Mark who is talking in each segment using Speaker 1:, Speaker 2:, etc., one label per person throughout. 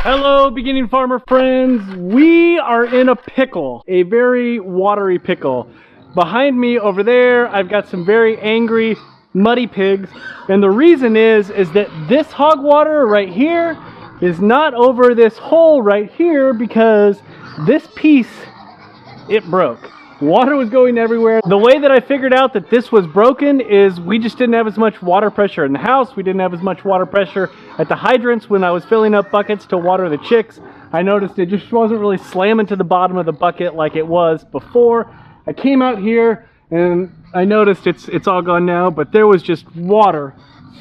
Speaker 1: Hello, beginning farmer friends. We are in a pickle, a very watery pickle. Behind me over there, I've got some very angry, muddy pigs. And the reason is that this hog water right here is not over this hole right here because this piece, it broke. Water was going everywhere. The way that I figured out that this was broken is we just didn't have as much water pressure in the house. We didn't have as much water pressure at the hydrants when I was filling up buckets to water the chicks. I noticed it just wasn't really slamming to the bottom of the bucket like it was before. I came out here and I noticed it's all gone now, but there was just water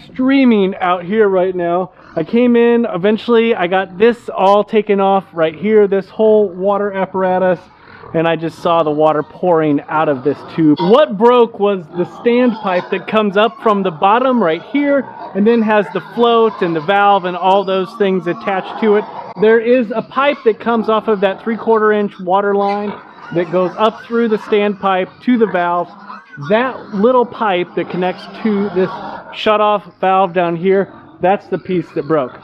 Speaker 1: streaming out here right now. I came in, eventually I got this all taken off right here, this whole water apparatus, and I just saw the water pouring out of this tube. What broke was the standpipe that comes up from the bottom right here and then has the float and the valve and all those things attached to it. There is a pipe that comes off of that 3/4 inch water line that goes up through the standpipe to the valve. That little pipe that connects to this shut-off valve down here, that's the piece that broke.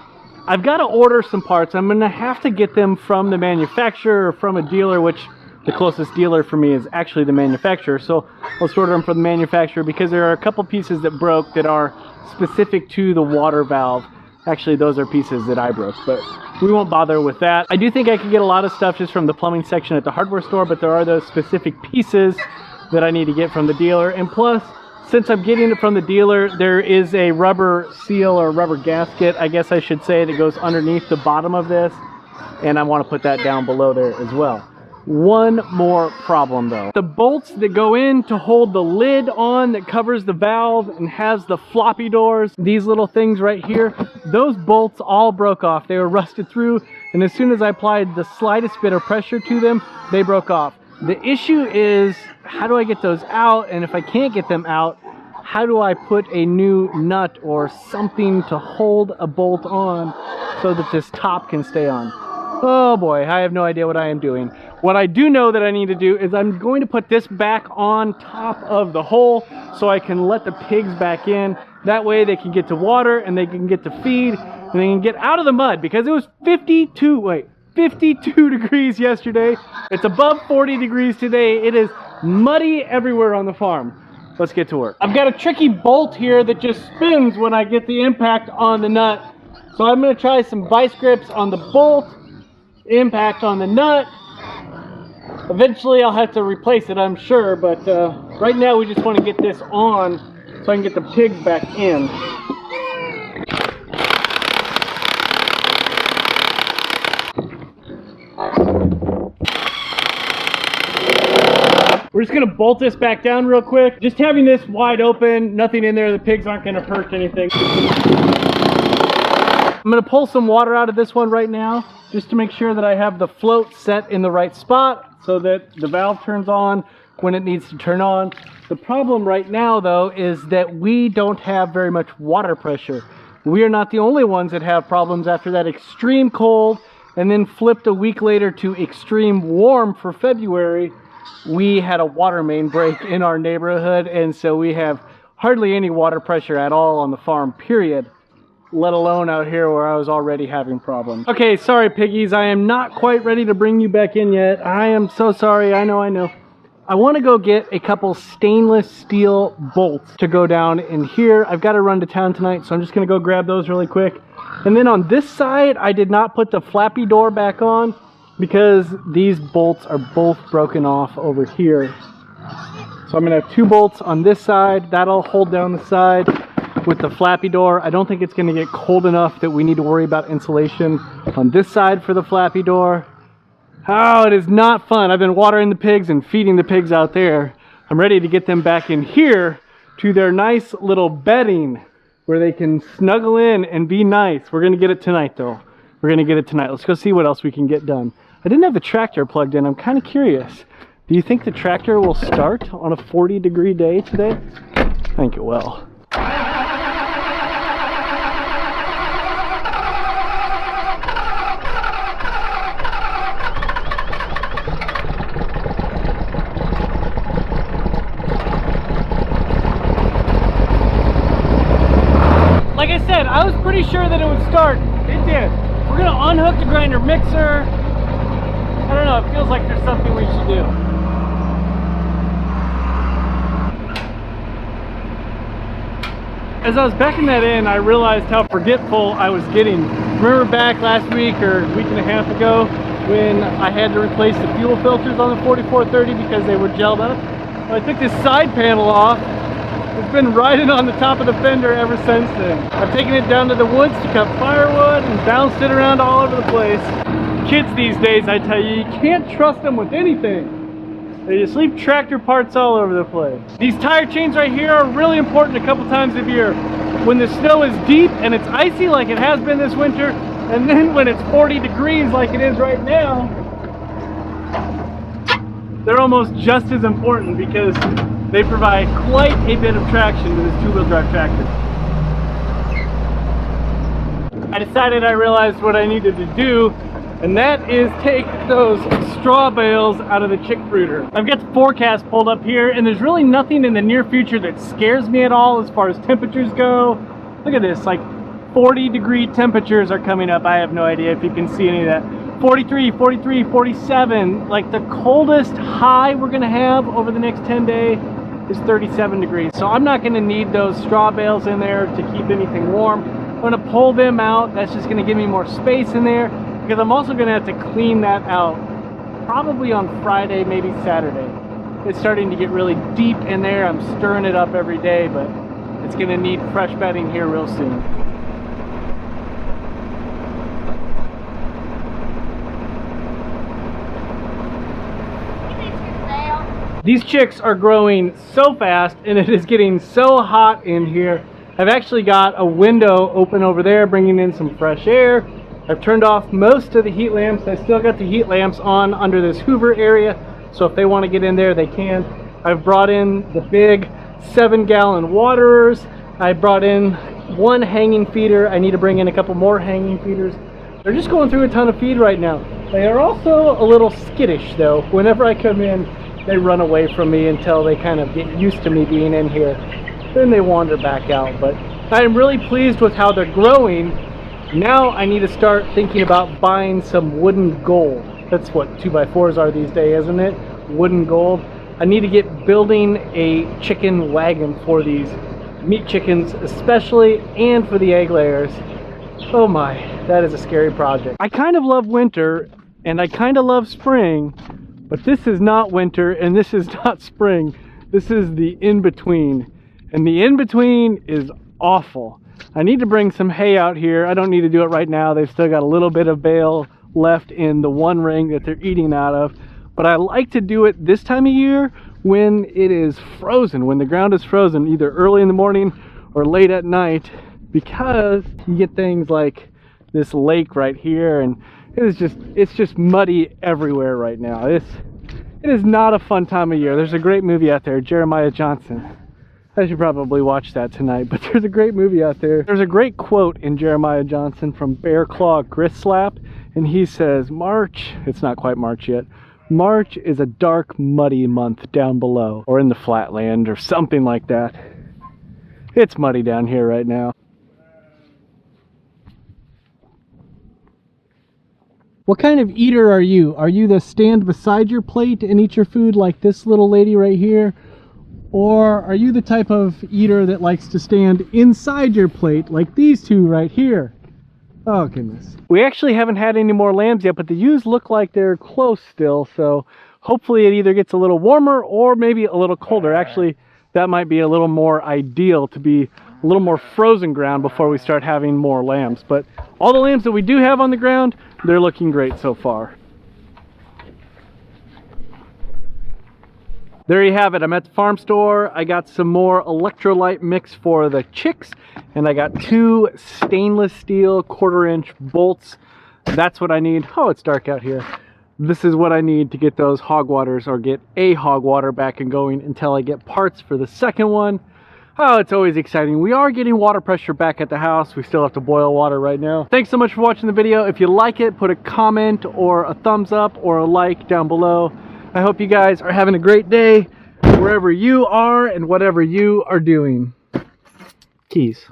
Speaker 1: I've got to order some parts. I'm going to have to get them from the manufacturer or from a dealer, which the closest dealer for me is actually the manufacturer. So let's order them from the manufacturer because there are a couple pieces that broke that are specific to the water valve. Actually, those are pieces that I broke, but we won't bother with that. I do think I could get a lot of stuff just from the plumbing section at the hardware store, but there are those specific pieces that I need to get from the dealer. And plus, since I'm getting it from the dealer, there is a rubber seal or rubber gasket, I guess I should say, that goes underneath the bottom of this, and I want to put that down below there as well. One more problem though. The bolts that go in to hold the lid on that covers the valve and has the floppy doors, these little things right here, those bolts all broke off. They were rusted through, and as soon as I applied the slightest bit of pressure to them, they broke off. The issue is, how do I get those out? And if I can't get them out, how do I put a new nut or something to hold a bolt on so that this top can stay on? Oh boy, I have no idea what I am doing. What I do know that I need to do is I'm going to put this back on top of the hole so I can let the pigs back in. That way they can get to water and they can get to feed and they can get out of the mud, because it was 52 degrees yesterday. It's above 40 degrees today. It is muddy everywhere on the farm. Let's get to work. I've got a tricky bolt here that just spins when I get the impact on the nut. So I'm going to try some vice grips on the bolt, impact on the nut. Eventually I'll have to replace it, I'm sure, but right now we just want to get this on so I can get the pigs back in. We're just going to bolt this back down real quick. Just having this wide open, nothing in there, the pigs aren't going to hurt anything. I'm going to pull some water out of this one right now, just to make sure that I have the float set in the right spot so that the valve turns on when it needs to turn on. The problem right now though is that we don't have very much water pressure. We are not the only ones that have problems after that extreme cold and then flipped a week later to extreme warm for February. We had a water main break in our neighborhood, and so we have hardly any water pressure at all on the farm, period. Let alone out here where I was already having problems. Okay, sorry piggies, I am not quite ready to bring you back in yet. I am so sorry, I know. I want to go get a couple stainless steel bolts to go down in here. I've got to run to town tonight, so I'm just going to go grab those really quick. And then on this side, I did not put the flappy door back on because these bolts are both broken off over here. So I'm going to have two bolts on this side. That'll hold down the side with the flappy door. I don't think it's going to get cold enough that we need to worry about insulation on this side for the flappy door. Oh, it is not fun. I've been watering the pigs and feeding the pigs out there. I'm ready to get them back in here to their nice little bedding where they can snuggle in and be nice. We're going to get it tonight though. We're going to get it tonight. Let's go see what else we can get done. I didn't have the tractor plugged in. I'm kind of curious. Do you think the tractor will start on a 40-degree day today? I think it will. Like I said, I was pretty sure that it would start. It did. We're gonna unhook the grinder mixer. I don't know, it feels like there's something we should do. As I was backing that in, I realized how forgetful I was getting. Remember back last week or a week and a half ago when I had to replace the fuel filters on the 4430 because they were gelled up? Well, I took this side panel off. It's been riding on the top of the fender ever since then. I've taken it down to the woods to cut firewood and bounced it around all over the place. Kids these days, I tell you, you can't trust them with anything. They just leave tractor parts all over the place. These tire chains right here are really important a couple times a year. When the snow is deep and it's icy like it has been this winter, and then when it's 40 degrees like it is right now, they're almost just as important because they provide quite a bit of traction to this two-wheel drive tractor. I decided I realized what I needed to do, and that is take those straw bales out of the chick brooder. I've got the forecast pulled up here, and there's really nothing in the near future that scares me at all as far as temperatures go. Look at this, like 40-degree temperatures are coming up. I have no idea if you can see any of that. 43, 43, 47. Like the coldest high we're gonna have over the next 10 days is 37 degrees. So I'm not gonna need those straw bales in there to keep anything warm. I'm gonna pull them out. That's just gonna give me more space in there, because I'm also gonna have to clean that out probably on Friday, maybe Saturday. It's starting to get really deep in there. I'm stirring it up every day, but it's gonna need fresh bedding here real soon. These chicks are growing so fast, and it is getting so hot in here. I've actually got a window open over there, bringing in some fresh air. I've turned off most of the heat lamps. I still got the heat lamps on under this Hoover area, so if they want to get in there, they can. I've brought in the big 7-gallon waterers. I brought in one hanging feeder. I need to bring in a couple more hanging feeders. They're just going through a ton of feed right now. They are also a little skittish though. Whenever I come in, they run away from me until they kind of get used to me being in here. Then they wander back out. But I'm really pleased with how they're growing. Now I need to start thinking about buying some wooden gold. That's what 2x4s are these days, isn't it? Wooden gold. I need to get building a chicken wagon for these meat chickens especially, and for the egg layers. Oh my, that is a scary project. I kind of love winter and I kind of love spring, but this is not winter and this is not spring. This is the in-between, and the in-between is awful. I need to bring some hay out here. I don't need to do it right now. They've still got a little bit of bale left in the one ring that they're eating out of, but I like to do it this time of year when it is frozen, when the ground is frozen, either early in the morning or late at night, because you get things like this lake right here, and it's just muddy everywhere right now. It is not a fun time of year. There's a great movie out there, Jeremiah Johnson. I should probably watch that tonight, but there's a great movie out there. There's a great quote in Jeremiah Johnson from Bear Claw Grist Slap, and he says, March, it's not quite March yet, March is a dark, muddy month down below, or in the flatland, or something like that. It's muddy down here right now. What kind of eater are you? Are you the stand beside your plate and eat your food like this little lady right here? Or are you the type of eater that likes to stand inside your plate like these two right here? Oh goodness. We actually haven't had any more lambs yet, but the ewes look like they're close still, so hopefully it either gets a little warmer or maybe a little colder. Actually, that might be a little more ideal, to be a little more frozen ground before we start having more lambs. But all the lambs that we do have on the ground, they're looking great so far. There you have it. I'm at the farm store. I got some more electrolyte mix for the chicks, and I got 2 stainless steel 1/4-inch bolts. That's what I need. Oh, it's dark out here. This is what I need to get those hog waters, or get a hog water back and going until I get parts for the second one. Oh, it's always exciting. We are getting water pressure back at the house. We still have to boil water right now. Thanks so much for watching the video. If you like it, put a comment or a thumbs up or a like down below. I hope you guys are having a great day wherever you are and whatever you are doing. Keys.